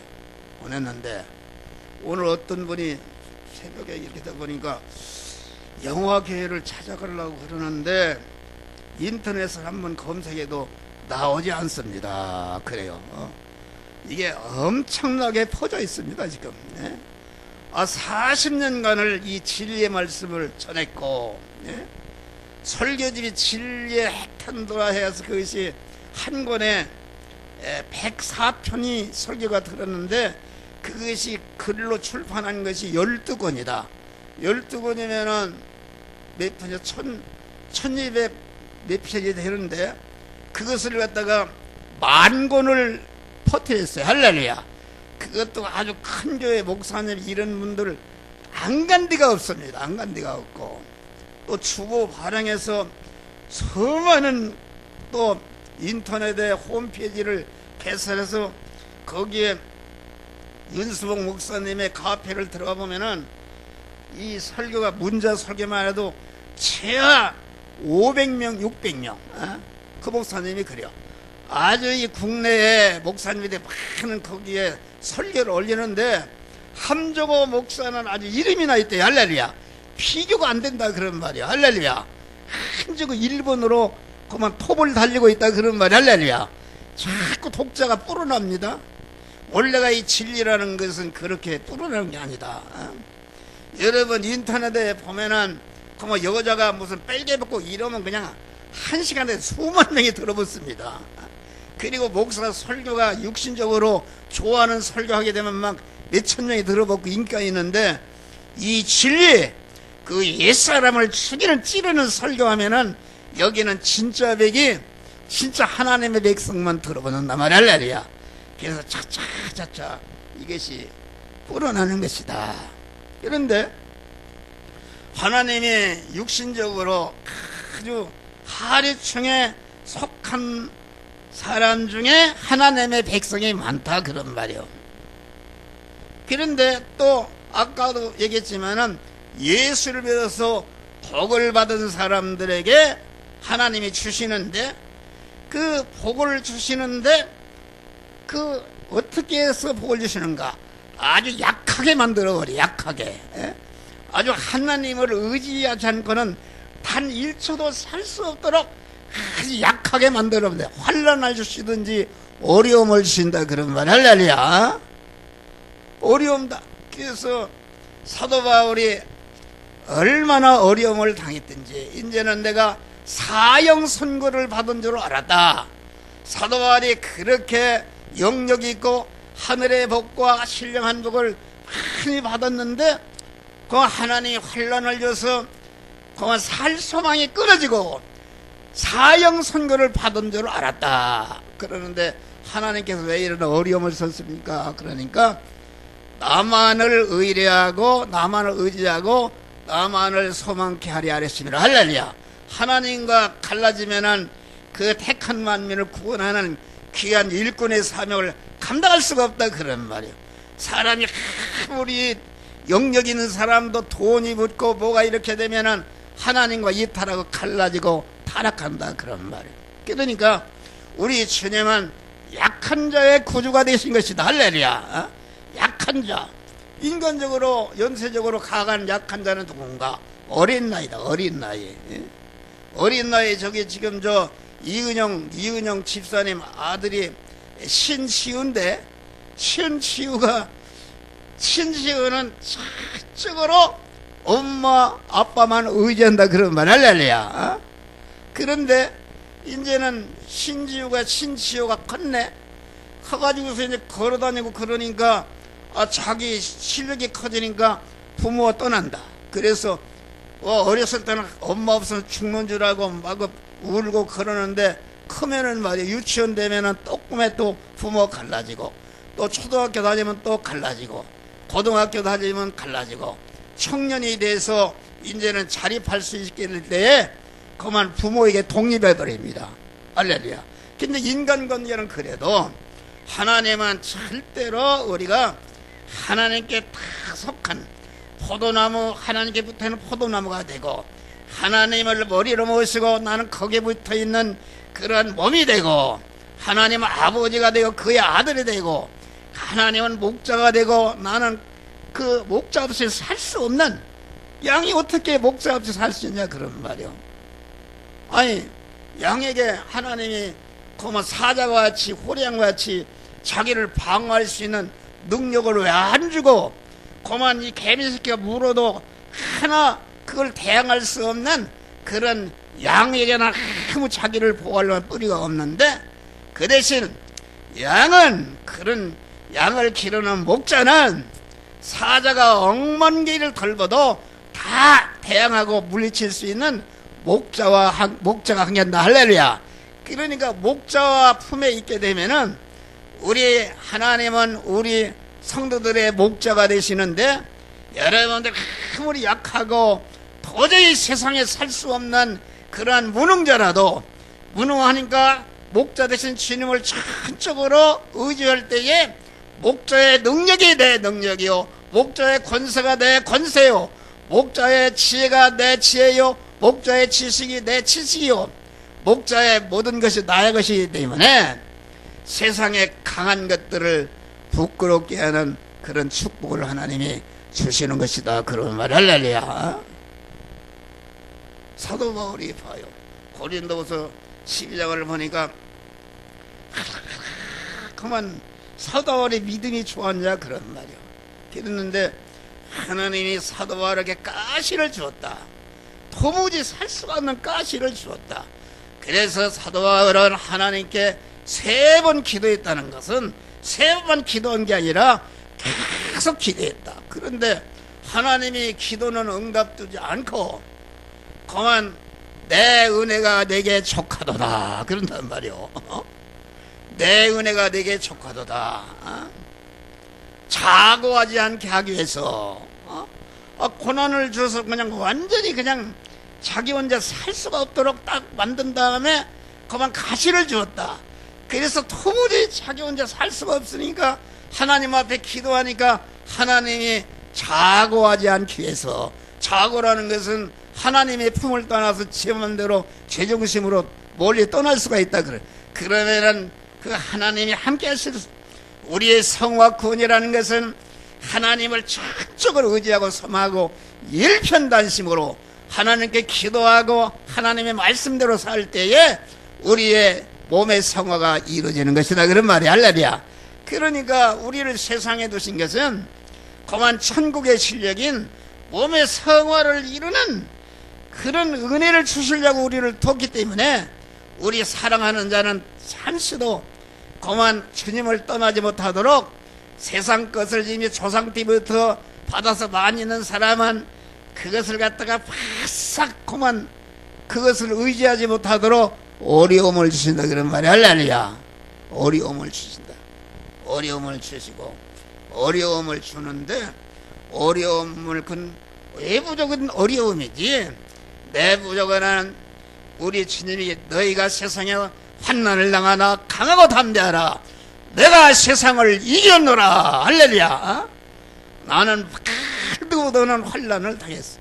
보냈는데 오늘 어떤 분이 새벽에 이렇게 다 보니까 영화교회를 찾아가려고 그러는데 인터넷을 한번 검색해도 나오지 않습니다. 그래요. 이게 엄청나게 퍼져 있습니다. 지금 40년간을 이 진리의 말씀을 전했고 설교집이 진리의 핵탄도라 해서 그것이 한 권에 104편이 설교가 들었는데 그것이 글로 출판한 것이 12권이다. 12권이면은 몇 편이야? 1200 몇 편이 되는데 그것을 갖다가 10,000권을 퍼뜨렸어요. 할렐루야. 그것도 아주 큰 교회 목사님 이런 분들 안 간 데가 없습니다. 안 간 데가 없고 또 주보 발행해서 수많은 또 인터넷에 홈페이지를 개설해서 거기에 윤수봉 목사님의 카페를 들어가 보면은 이 설교가 문자 설교만 해도 최하 500명 600명 그 목사님이 그래요. 아주 이 국내에 목사님들이 많은 거기에 설교를 올리는데 함정호 목사는 아주 이름이 나 있대요. 할렐루야. 비교가 안 된다 그런 말이야. 할렐루야. 한지고 일본으로 그만 톱을 달리고 있다 그런 말이야. 할렐루야. 자꾸 독자가 불어납니다. 원래가 이 진리라는 것은 그렇게 불어나는 게 아니다. 여러분 인터넷에 보면은 뭐 여자가 무슨 빨개 벗고 이러면 그냥 한 시간에 수만 명이 들어붙습니다. 그리고 목사 설교가 육신적으로 좋아하는 설교하게 되면 막 몇천 명이 들어붙고 인기가 있는데, 이 진리, 그 옛사람을 죽이는 찌르는 설교하면은 여기는 진짜 백이 진짜 하나님의 백성만 들어보는단 말이야. 그래서 차차차차 이것이 불어나는 것이다. 그런데 하나님이 육신적으로 아주 하류층에 속한 사람 중에 하나님의 백성이 많다, 그런 말이요. 그런데 또 아까도 얘기했지만은 예수를 믿어서 복을 받은 사람들에게 하나님이 주시는데, 그 복을 주시는데 그 어떻게 해서 복을 주시는가? 아주 약하게 만들어버려. 약하게. 아주 하나님을 의지하지 않고는 단 1초도 살 수 없도록 아주 약하게 만들어버려. 환난을 주시든지 어려움을 주신다, 그런 말. 할렐루야. 어려움다. 그래서 사도 바울이 얼마나 어려움을 당했든지 이제는 내가 사형 선고를 받은 줄 알았다. 사도 바울이 그렇게 영역이 있고 하늘의 복과 신령한 복을 많이 받았는데, 그 하나님이 환난을 줘서 그만 살 소망이 끊어지고 사형 선고를 받은 줄 알았다. 그러는데 하나님께서 왜 이런 어려움을 썼습니까? 그러니까 나만을 의뢰하고 나만을 의지하고 나만을 소망케 하려 하랬습니다. 할렐루야. 하나님과 갈라지면은 그 택한 만민을 구원하는 귀한 일꾼의 사명을 감당할 수가 없다, 그런 말이에요. 사람이 아무리 영역 있는 사람도 돈이 붙고 뭐가 이렇게 되면은 하나님과 이탈하고 갈라지고 타락한다, 그런 말이에요. 그러니까 우리 주님은 약한 자의 구주가 되신 것이다. 할렐루야. 약한 자, 인간적으로 연세적으로 강한 약한 자는 누군가? 어린 나이다. 어린 나이. 어린 나이에 저기 지금 저 이은영 집사님 아들이 신치우인데, 신치우는 저쪽으로 엄마 아빠만 의지한다, 그런 말. 할렐루야. 그런데 이제는 신치우가 컸네. 커가지고서 이제 걸어다니고 그러니까 자기 실력이 커지니까 부모가 떠난다. 그래서 어렸을 때는 엄마 없으면 죽는 줄 알고 막 울고 그러는데, 크면은 말이야, 유치원 되면은 또 꿈에 또 부모가 갈라지고, 또 초등학교 다니면 또 갈라지고, 고등학교 다니면 갈라지고, 청년이 돼서 이제는 자립할 수 있게 될 때에 그만 부모에게 독립해버립니다. 할렐루야. 근데 인간관계는 그래도 하나님은 절대로 우리가 하나님께 다 속한 포도나무, 하나님께 붙어있는 포도나무가 되고, 하나님을 머리로 모시고 나는 거기에 붙어있는 그런 몸이 되고, 하나님은 아버지가 되고 그의 아들이 되고, 하나님은 목자가 되고 나는 그 목자 없이 살 수 없는, 양이 어떻게 목자 없이 살 수 있냐, 그런 말이요. 아니, 양에게 하나님이 그만 사자와 같이 호랑이와 같이 자기를 방어할 수 있는 능력을 왜 안 주고, 그만 이 개미새끼가 물어도 하나 그걸 대항할 수 없는 그런 양에게는 아무 자기를 보호하려는 뿌리가 없는데, 그 대신 양은, 그런 양을 기르는 목자는 사자가 억만 개를 걸어도 다 대항하고 물리칠 수 있는 목자가 함께한다. 할렐루야. 그러니까 목자와 품에 있게 되면은 우리 하나님은 우리 성도들의 목자가 되시는데, 여러분들 아무리 약하고 도저히 세상에 살 수 없는 그러한 무능자라도, 무능하니까 목자 되신 주님을 전적으로 의지할 때에 목자의 능력이 내 능력이요, 목자의 권세가 내 권세요, 목자의 지혜가 내 지혜요, 목자의 지식이 내 지식이요, 목자의 모든 것이 나의 것이기 때문에 세상의 강한 것들을 부끄럽게 하는 그런 축복을 하나님이 주시는 것이다, 그런 말. 할렐루야. 사도 바울이 봐요. 고린도후서 12장을 보니까 그만 사도 바울의 믿음이 좋았냐, 그런 말이요. 그랬는데 하나님이 사도 바울에게 가시를 주었다. 도무지 살 수가 없는 가시를 주었다. 그래서 사도 바울은 하나님께 3번 기도했다는 것은 3번 기도한 게 아니라 계속 기도했다. 그런데 하나님이 기도는 응답되지 않고 그만 내 은혜가 내게 족하도다 그런단 말이오. 내 은혜가 내게 족하도다. 자고하지 않게 하기 위해서 고난을 줘서 그냥 완전히 그냥 자기 혼자 살 수가 없도록 딱 만든 다음에 그만 가시를 주었다. 그래서 도무지 자기 혼자 살 수가 없으니까 하나님 앞에 기도하니까 하나님이 자고하지 않기 위해서, 자고라는 것은 하나님의 품을 떠나서 제 맘대로 제정신으로 멀리 떠날 수가 있다 그래. 그러면은 그 하나님이 함께 하실 우리의 성화 구원이라는 것은 하나님을 전적으로 의지하고 섬하고 일편단심으로 하나님께 기도하고 하나님의 말씀대로 살 때에 우리의 몸의 성화가 이루어지는 것이다 그런 말이 할렐루야. 그러니까 우리를 세상에 두신 것은 그만 천국의 실력인 몸의 성화를 이루는 그런 은혜를 주시려고 우리를 뒀기 때문에 우리 사랑하는 자는 잠시도 그만 주님을 떠나지 못하도록 세상 것을 이미 조상 때부터 받아서 많이 있는 사람은 그것을 갖다가 바싹 그만 그것을 의지하지 못하도록 어려움을 주신다 그런 말이 할렐루야. 어려움을 주신다. 어려움을 주시고 어려움을 주는데 어려움을 그 외부적인 어려움이지 내부적으로는 우리 주님이 너희가 세상에 환난을 당하나 강하고 담대하라. 내가 세상을 이겼노라. 할렐루야. 나는 말도 못하는 환난을 당했어.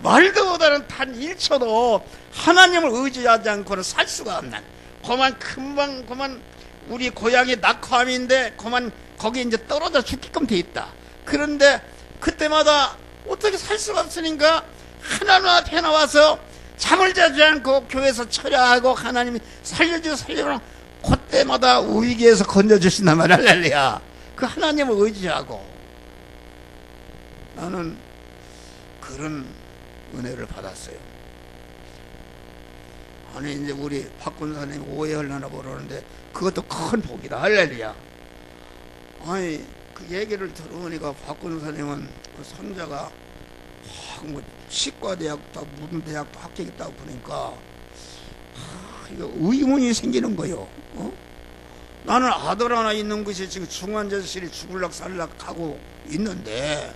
말도 못하는 단 1초도 하나님을 의지하지 않고는 살 수가 없는 그만 금방 그만 우리 고향이 낙화암인데 그만 거기 이제 떨어져 죽게끔 돼 있다. 그런데 그때마다 어떻게 살 수가 없으니까 하나님 앞에 나와서 잠을 자지 않고 교회에서 철야하고 하나님이 살려주고 살려주고 그때마다 위기에서 건져주신단 말이야. 할렐루야. 그 하나님을 의지하고 나는 그런 은혜를 받았어요. 아니 이제 우리 박군사님 오해하려나 모르는데 그것도 큰 복이다. 할렐루야. 아니 그 얘기를 들어보니까 박군사님은 그 손자가 뭐 치과대학도 무슨 대학도 합격했다고 보니까 이거 의문이 생기는 거요. 나는 아들 하나 있는 것이 지금 중환자실이 죽을락 살락 하고 있는데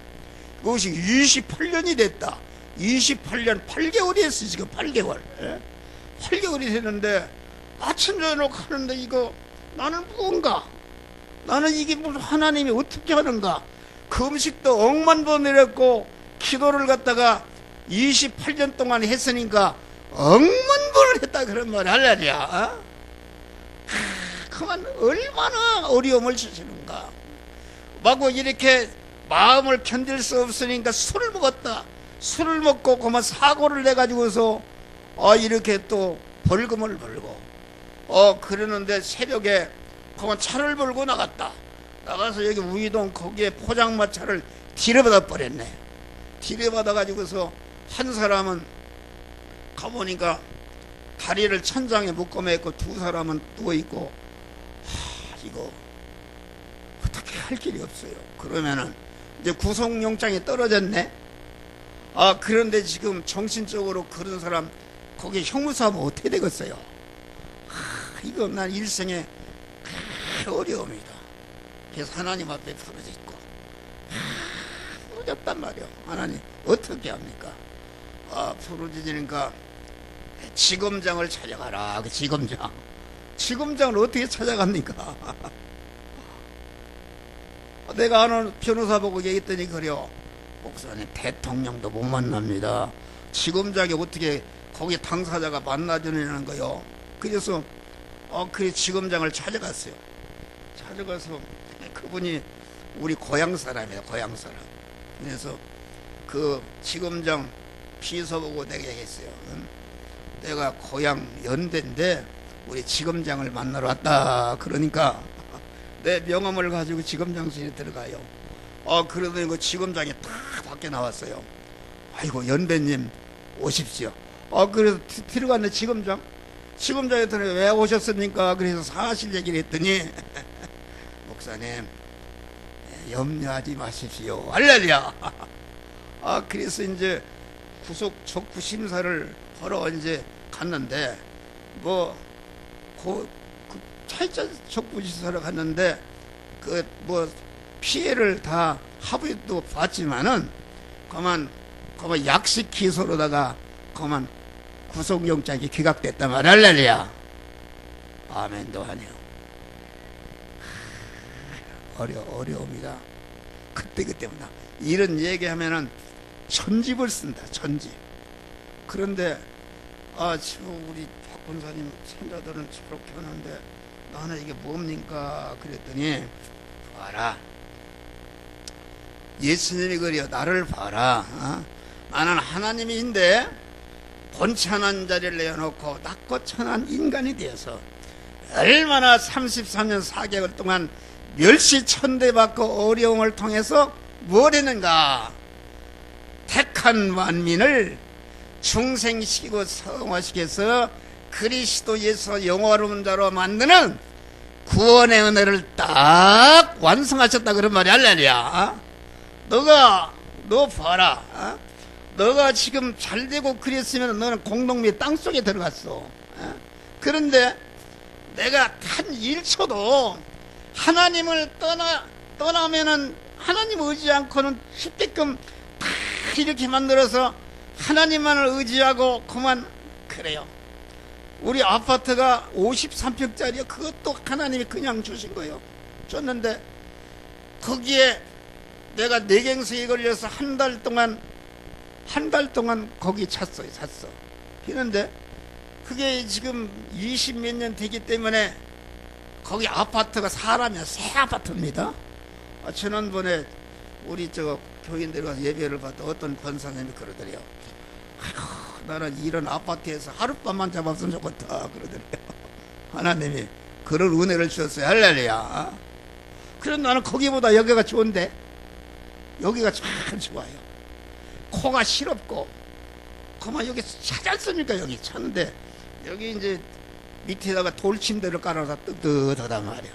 그것이 28년이 됐다. 28년 8개월이 했어. 지금 8개월 8개월이 됐는데 아침 저녁 하는데 이거 나는 무언가 나는 이게 무슨 하나님이 어떻게 하는가. 그 음식도 억만 번 내렸고 기도를 갖다가 28년 동안 했으니까 억만 번을 했다 그런 말이 할렐루야. 그만 얼마나 어려움을 주시는가. 마구 이렇게 마음을 견딜 수 없으니까 술을 먹었다. 술을 먹고 그만 사고를 내가지고서 이렇게 또 벌금을 벌고 그러는데 새벽에 그만 차를 몰고 나갔다. 나가서 여기 우이동 거기에 포장마차를 들여받아 버렸네. 들여받아 가지고서 한 사람은 가보니까 다리를 천장에 묶어매고 두 사람은 누워있고 이거 어떻게 할 길이 없어요. 그러면은 이제 구속영장이 떨어졌네. 그런데 지금 정신적으로 그런 사람 거기 형무소하면 어떻게 되겠어요. 이거 난 일생에 어려움이다. 그래서 하나님 앞에 부르짖고 부르짖단 말이요. 하나님 어떻게 합니까? 부르짖으니까 지검장을 찾아가라. 그 지검장을 어떻게 찾아갑니까? 내가 아는 변호사 보고 얘기했더니 그래요. 목사님 대통령도 못 만납니다. 지검장이 어떻게 거기 당사자가 만나주는 거요. 그래서 그래 지검장을 찾아갔어요. 찾아가서 그분이 우리 고향 사람이에요. 고향 사람. 그래서 그 지검장 비서 보고 내가 얘기했어요. 내가 고향 연대인데 우리 지검장을 만나러 왔다. 그러니까 내 명함을 가지고 지검장실에 들어가요. 그러더니 그 지검장이 딱 밖에 나왔어요. 아이고 연배님 오십시오. 그래서 들어갔네 지검장. 지검장한테 왜 오셨습니까? 그래서 사실 얘기를 했더니 목사님 염려하지 마십시오. 할렐루야. 그래서 이제 구속 적부 심사를 하러 이제 갔는데 그 차이자 적부 심사를 갔는데 피해를 다 합의도 봤지만은 그만 약식 기소로다가 그만 구속영장이 기각됐단 말이야. 할렐루야. 아멘도 하네요. 어려움이다. 그때마다 이런 얘기하면은 천집을 쓴다. 천집. 그런데 지금 우리 박 권사님 선자들은 저렇게 하는데 나는 이게 뭡니까? 그랬더니 봐라. 예수님이 그래요. 나를 봐라. 나는 하나님인데 본천한 자리를 내어놓고 낮고 천한 인간이 되어서 얼마나 33년 4개월 동안 멸시천대받고 어려움을 통해서 뭘 했는가? 택한 만민을 중생시키고 성화시켜서 그리스도 예수 영화로운 자로 만드는 구원의 은혜를 딱 완성하셨다 그런 말이 할렐루야. 너 봐라. 너가 지금 잘되고 그랬으면 너는 공동미 땅속에 들어갔어. 그런데 내가 단 1초도 하나님을 떠나면은 하나님 의지 않고는 쉽게끔 다 이렇게 만들어서 하나님만을 의지하고 그만 그래요. 우리 아파트가 53평짜리요. 그것도 하나님이 그냥 주신 거예요. 줬는데 거기에 내가 뇌경색이 걸려서 한 달 동안 거기 샀어. 그런데 그게 지금 20 몇 년 되기 때문에 거기 아파트가 사람이야. 새 아파트입니다. 지난번에 우리 교인들 가서 예배를 받다 어떤 권사님이 그러더래요. 아이고, 나는 이런 아파트에서 하룻밤만 잡았으면 좋겠다 그러더래요. 하나님이 그런 은혜를 주셨어요. 할렐루야. 그럼 나는 거기보다 여기가 좋은데 여기가 참 좋아요. 코가 시렵고 그만 여기 찾았습니까? 여기 찾는데 여기 이제 밑에다가 돌침대를 깔아서 뜨뜻하단 말이야.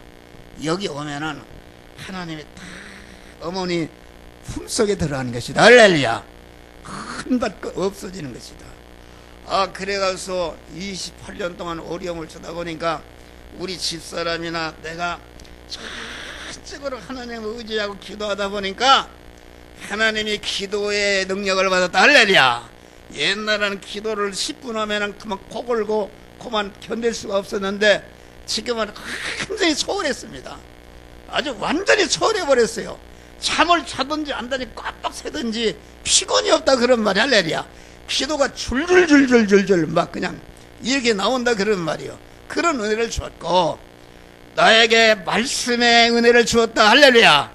여기 오면은 하나님이 딱 어머니 품속에 들어가는 것이다. 할렐루야. 한밭 없어지는 것이다. 그래가서 28년 동안 어려움을 주다 보니까 우리 집사람이나 내가 전적으로 하나님을 의지하고 기도하다 보니까 하나님이 기도의 능력을 받았다. 할렐루야. 옛날에는 기도를 10분 하면은 그만 코 골고 그만 견딜 수가 없었는데 지금은 굉장히 소홀했습니다. 아주 완전히 소홀해버렸어요. 잠을 자든지 안다니 꽉꽉 새든지 피곤이 없다 그런 말이 할렐루야. 기도가 줄줄줄줄줄줄 막 그냥 이렇게 나온다 그런 말이요. 그런 은혜를 주었고 나에게 말씀의 은혜를 주었다. 할렐루야.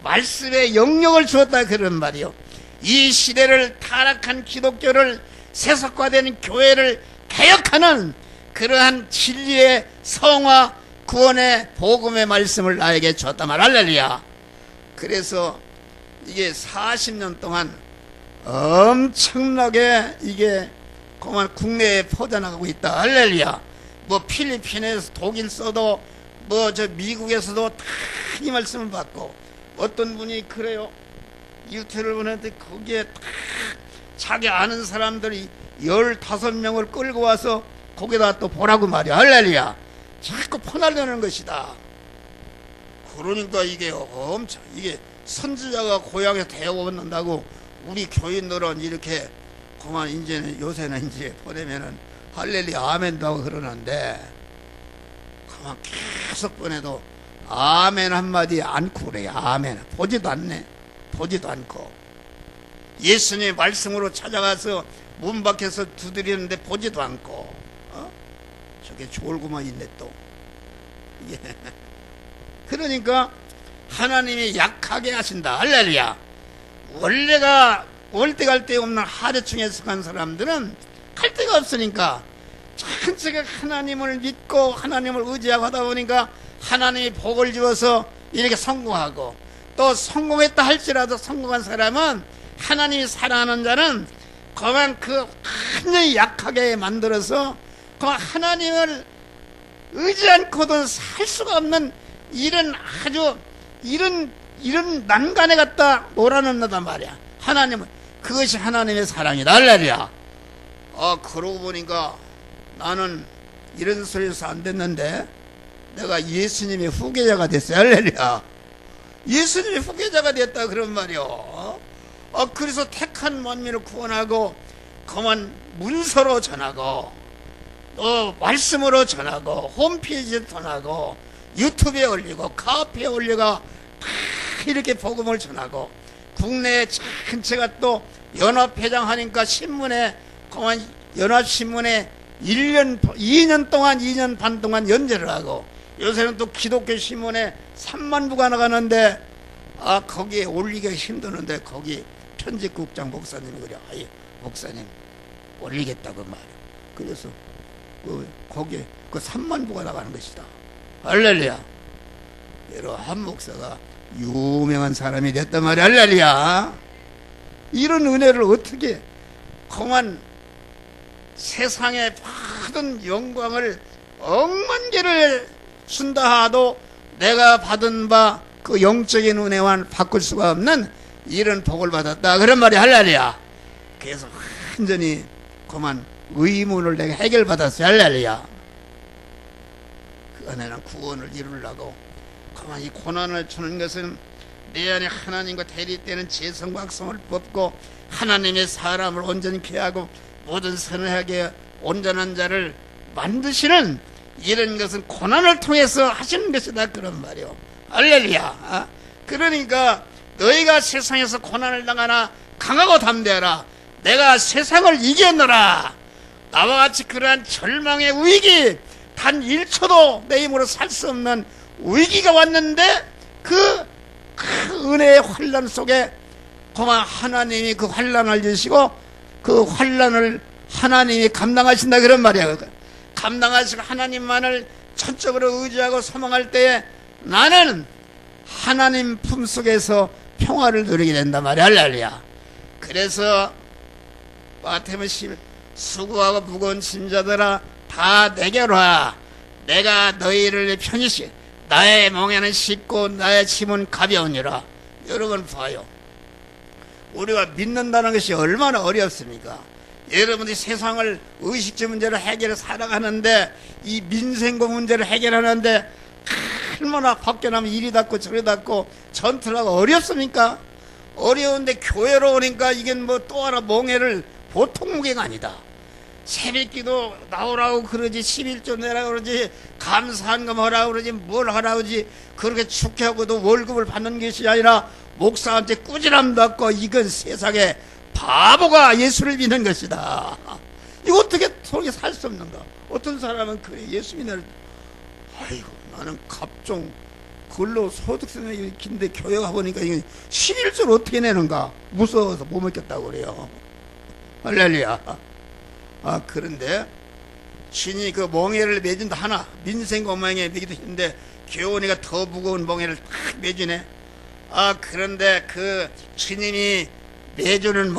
말씀의 영역을 주었다 그런 말이요. 이 시대를 타락한 기독교를 세속화된 교회를 개혁하는 그러한 진리의 성화 구원의 복음의 말씀을 나에게 주었다 말. 할렐루야. 그래서 이게 40년 동안 엄청나게 이게 그만 국내에 퍼져나가고 있다. 할렐루야. 필리핀에서 독일서도 미국에서도 다 이 말씀을 받고 어떤 분이 그래요. 유튜브를 보는데 거기에 다 자기 아는 사람들이 15명을 끌고 와서 거기다 또 보라고 말이야. 할렐루야. 자꾸 퍼나르는 것이다. 그러니까 이게 선지자가 고향에서 데려온다고 우리 교인들은 이렇게 그만 이제는 요새는 이제 보내면은 할렐루야 아멘도 하고 그러는데 그만 계속 보내도 아멘 한마디 않고 그래요. 아멘 보지도 않고 예수님 말씀으로 찾아가서 문 밖에서 두드리는데 보지도 않고 저게 졸고만 있네 또. 예. 그러니까 하나님이 약하게 하신다. 할렐루야. 원래가 올 때 갈 데 없는 하대충에 속한 사람들은 갈 데가 없으니까 전체가 하나님을 믿고 하나님을 의지하고 하다 보니까 하나님이 복을 주어서 이렇게 성공하고 또 성공했다 할지라도 성공한 사람은 하나님이 사랑하는 자는 그만 그 완전히 약하게 만들어서 그 하나님을 의지 않고도 살 수가 없는 이런 아주 이런 난간에 갖다 몰아넣는단 말이야. 하나님은 그것이 하나님의 사랑이다. 할렐루야. 그러고 보니까 나는 이런 소리에서 안 됐는데 내가 예수님의 후계자가 됐어요. 할렐루야. 예수님의 후계자가 됐다 그런 말이요. 그래서 택한 만민을 구원하고 그만 문서로 전하고 또 말씀으로 전하고 홈페이지에 전하고 유튜브에 올리고 카페에 올리고 이렇게 복음을 전하고 국내 전체가 또 연합회장 하니까 신문에 그만 연합신문에 2년 반 동안 연재를 하고 요새는 또 기독교 신문에 3만 부가 나가는데 거기에 올리기가 힘드는데 거기 편집국장 목사님이 그래. 목사님 올리겠다고 말이야. 그래서 거기에 그 3만 부가 나가는 것이다. 할렐루야. 여러 한 목사가 유명한 사람이 됐단 말이야. 할렐루야. 이런 은혜를 어떻게 그만 세상의 모든 영광을 억만 개를 준다 하도 내가 받은 바 그 영적인 은혜와는 바꿀 수가 없는 이런 복을 받았다 그런 말이 할렐루야. 그래서 완전히 그만 의문을 내가 해결받았어요. 할렐루야. 그 안에는 구원을 이루려고 그만 이 고난을 주는 것은 내 안에 하나님과 대립되는 재성과 악성을 뽑고 하나님의 사람을 온전히 피하고 모든 선하게 온전한 자를 만드시는 이런 것은 고난을 통해서 하시는 것이다 그런 말이요. 할렐루야. 그러니까 너희가 세상에서 고난을 당하나 강하고 담대하라. 내가 세상을 이겼노라. 나와 같이 그러한 절망의 위기, 단 1초도 내 힘으로 살 수 없는 위기가 왔는데 그 은혜의 환난 속에 그만 하나님이 그 환난을 주시고 그 환난을 하나님이 감당하신다 그런 말이야. 감당하시고 하나님만을 전적으로 의지하고 소망할 때에 나는 하나님 품속에서 평화를 누리게 된단 말이야. 할렐루야. 그래서 마태복음 10 수고하고 무거운 짐자들아 다 내게로 와. 내가 너희를 편히 시 나의 멍에는 쉽고 나의 짐은 가벼우니라. 여러분 봐요. 우리가 믿는다는 것이 얼마나 어렵습니까? 여러분들이 세상을 의식주 문제를 해결해 살아가는데 이 민생고 문제를 해결하는데 얼마나 밖에 나면 이리 닿고 저리 닿고 전투를 하고 어렵습니까? 어려운데 교회로 오니까 이게 뭐 또 하나 멍해를 보통 무게가 아니다. 새벽기도 나오라고 그러지 11조 내라고 그러지 감사한금 하라고 그러지 뭘 하라고 그러지 그렇게 축하하고도 월급을 받는 것이 아니라 목사한테 꾸지람 받고 이건 세상에 바보가 예수를 믿는 것이다. 이거 어떻게 저렇게 살 수 없는가? 어떤 사람은 그래 예수 믿는 아이고 나는 갑종 근로소득세는 긴데 교회 가보니까 이게 11조를 어떻게 내는가 무서워서 못 먹겠다고 그래요. 할렐루야. 그런데 신이 그 멍에를 매준다 하나 민생고 멍에 매기도 힘든데 교원이가 더 무거운 멍에를 딱 매주네. 그런데 그 주님이 매주는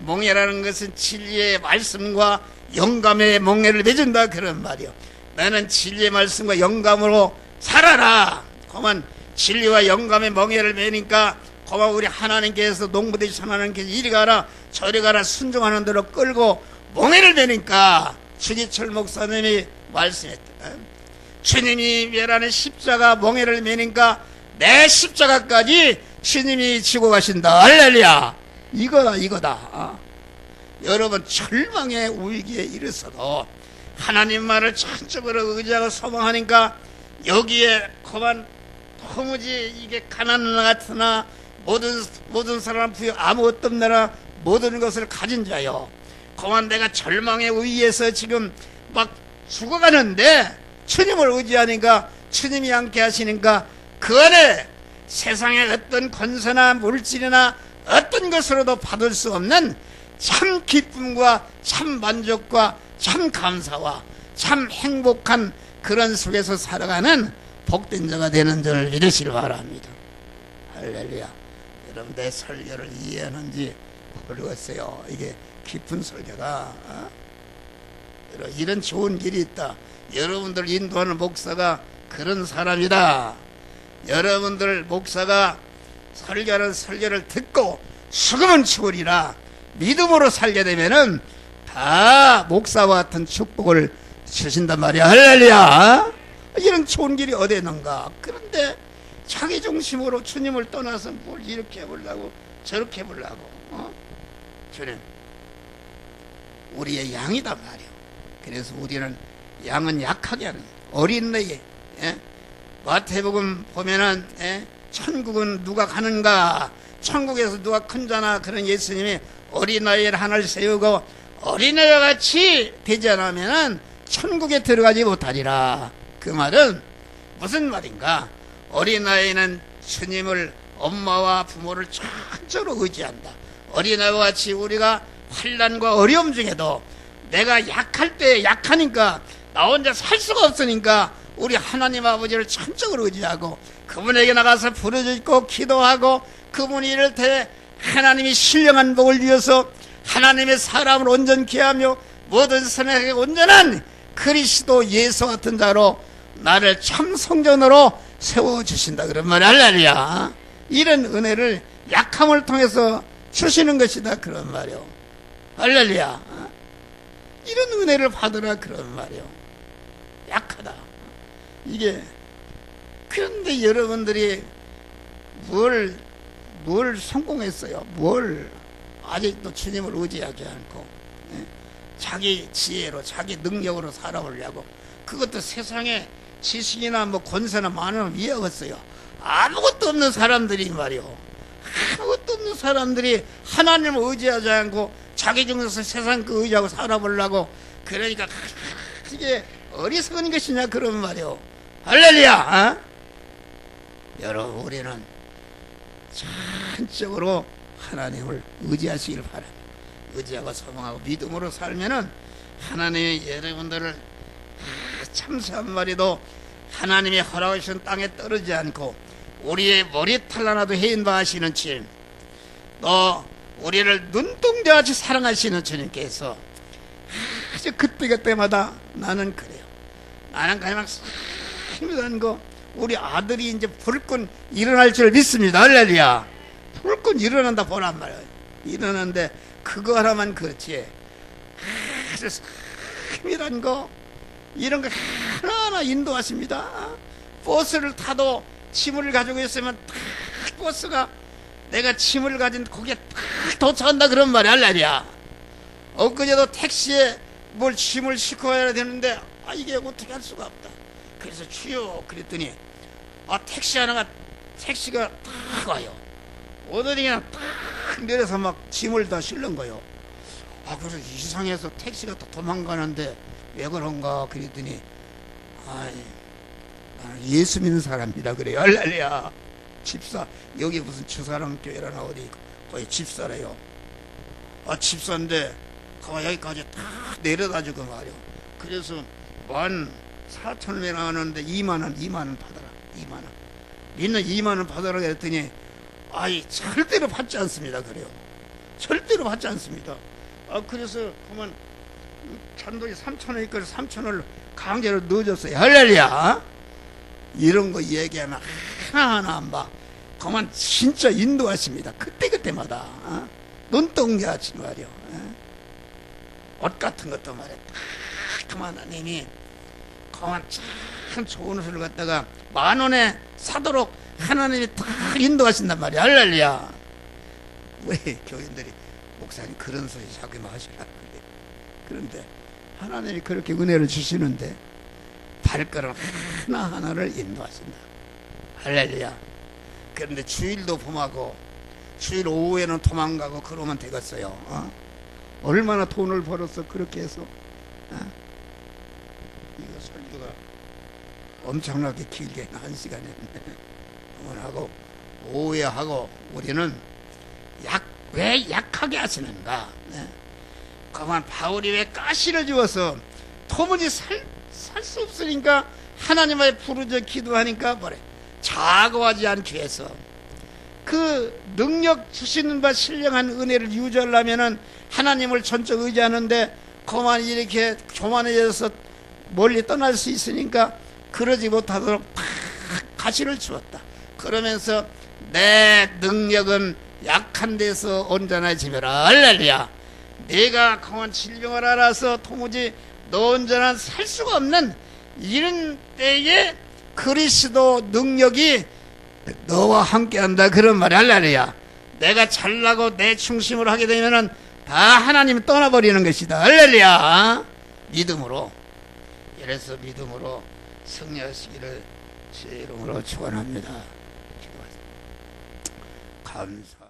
멍에라는 것은 진리의 말씀과 영감의 멍에를 매준다 그런 말이요. 나는 진리의 말씀과 영감으로 살아라. 그만 진리와 영감의 멍에를 매니까 그만 우리 하나님께서 농부되시 하나님께서 이리 가라 저리 가라 순종하는 대로 끌고 멍에를 매니까 주기철 목사님이 말씀했다. 주님이 멸하는 십자가 멍에를 매니까 내 십자가까지 주님이 지고 가신다. 할렐루야. 이거다. 여러분 절망의 위기에 이르서도 하나님만을 전적으로 의지하고 소망하니까 여기에 그만 도무지 이게 가난한 같으나 모든 사람 부여 아무것도 없느라 모든 것을 가진 자요. 그만 내가 절망에 의해서 지금 막 죽어가는데 주님을 의지하니까 주님이 함께 하시니까 그 안에 세상의 어떤 권세나 물질이나 어떤 것으로도 받을 수 없는 참 기쁨과 참 만족과 참 감사와 참 행복한 그런 속에서 살아가는 복된 자가 되는 줄을 믿으시기 바랍니다. 할렐루야. 여러분 내 설교를 이해하는지 모르겠어요. 이게 깊은 설교다. 이런 좋은 길이 있다. 여러분들 인도하는 목사가 그런 사람이다. 여러분들 목사가 설교하는 설교를 듣고 죽으면 죽으리라 믿음으로 살게 되면은 다 목사와 같은 축복을 주신단 말이야. 할렐루야. 이런 좋은 길이 어디 있는가. 그런데 자기 중심으로 주님을 떠나서 뭘 이렇게 해보려고 저렇게 해보려고. 주님 우리의 양이단 말이야. 그래서 우리는 양은 약하게 하는 어린 나이에 마태복음 보면은 천국은 누가 가는가, 천국에서 누가 큰 자나. 그런 예수님이 어린아이를 하나를 세우고 어린아이와 같이 되지 않으면 천국에 들어가지 못하리라. 그 말은 무슨 말인가. 어린아이는 주님을 엄마와 부모를 전적으로 의지한다. 어린아이와 같이 우리가 환난과 어려움 중에도 내가 약할 때 약하니까 나 혼자 살 수가 없으니까 우리 하나님 아버지를 전적으로 의지하고 그분에게 나가서 부르짖고 기도하고 그분이 이럴 때 하나님이 신령한 복을 주어서 하나님의 사람을 온전케 하며 모든 선에게 온전한 그리스도 예수 같은 자로 나를 참 성전으로 세워주신다. 그런 말 할렐루야. 이런 은혜를 약함을 통해서 주시는 것이다. 그런 말이요. 할렐루야. 이런 은혜를 받으라. 그런 말이요. 약하다. 이게 그런데 여러분들이 뭘 성공했어요? 뭘 아직도 주님을 의지하지 않고 자기 지혜로 자기 능력으로 살아보려고. 그것도 세상에 지식이나 뭐 권세나 많으면 이해하겠어요. 아무것도 없는 사람들이 말이요. 아무것도 없는 사람들이 하나님을 의지하지 않고 자기 중에서 세상 그 의지하고 살아보려고. 그러니까 이게 어리석은 것이냐 그런 말이요. 할렐루야. 여러분 우리는 전적으로 하나님을 의지하시길 바랍니다. 의지하고 소망하고 믿음으로 살면은 하나님이 여러분들을 참새 한 마리도 하나님이 허락하신 땅에 떨어지지 않고 우리의 머리털 하나도 해인 바 하시는 주님, 또 우리를 눈동자같이 사랑하시는 주님께서 아주 그때마다 나는 그래요. 나는 그냥 힘이라는 거 우리 아들이 이제 불끈 일어날 줄 믿습니다. 할렐루야. 불끈 일어난다 보란 말이에요. 일어나는데 그거 하나만 그렇지. 힘이란 거 이런 거 하나하나 인도하십니다. 버스를 타도 짐을 가지고 있으면 딱 버스가 내가 짐을 가진 거기에 딱 도착한다 그런 말이야. 할렐루야. 엊그제도 택시에 뭘 짐을 싣고 와야 되는데 이게 어떻게 할 수가 없다. 그래서 주여 그랬더니 택시가 딱 와요. 오더니 그냥 딱 내려서 막 짐을 다 실는 거요. 그래서 이상해서 택시가 또 도망가는데 왜 그런가 그랬더니 나는 예수 믿는 사람이라 그래요. 할렐루야. 집사 여기 무슨 주사랑 교회라나 어디 거기 집사래요. 집사인데 여기까지 딱 내려다주고 말이요. 그래서 14,000원이나 하는데 2만 원 받아라. 2만 원. 니는 2만 원 받아라 그랬더니 절대로 받지 않습니다. 그래요. 절대로 받지 않습니다. 그래서 그만 잔돈이 3,000원이 있고 3,000원을 강제로 넣어줬어요. 할렐루야. 이런 거 얘기하면 하나하나 안 봐. 그만 진짜 인도하십니다. 그때마다 눈동자 말이요. 옷 같은 것도 말이야. 그만 하나님이 그만 참 좋은 옷을 갖다가 10,000원에 사도록 하나님이 다 인도하신단 말이야. 할렐루야. 왜 교인들이 목사님 그런 소리 자꾸 하시라고 그래. 그런데 하나님이 그렇게 은혜를 주시는데 발걸음 하나하나를 인도하신다. 할렐루야. 그런데 주일도 범하고 주일 오후에는 도망가고 그러면 되겠어요. 얼마나 돈을 벌어서 그렇게 해서 이거 설교가 엄청나게 길게 1시간에 하고 오후에 하고. 우리는 왜 약하게 하시는가. 그만 바울이 왜 가시를 주어서 도무지 살 수 없으니까 하나님의 부르짖어 기도하니까 뭐래. 자고하지 않기 위해서 그 능력 주시는 바 신령한 은혜를 유지하려면은 하나님을 전적 의지하는데 그만 이렇게 교만해져서 멀리 떠날 수 있으니까 그러지 못하도록 팍 가시를 주었다. 그러면서 내 능력은 약한 데서 온전해지며라. 할렐루야. 내가 강한 질병을 알아서 도무지 너 혼자는 살 수가 없는 이런 때에 그리스도 능력이 너와 함께한다. 그런 말이 할렐루야. 내가 잘나고 내 중심으로 하게 되면은 다 하나님 떠나버리는 것이다. 할렐루야. 믿음으로. 이래서 믿음으로 승리하시기를 제 이름으로 축원합니다. 감사.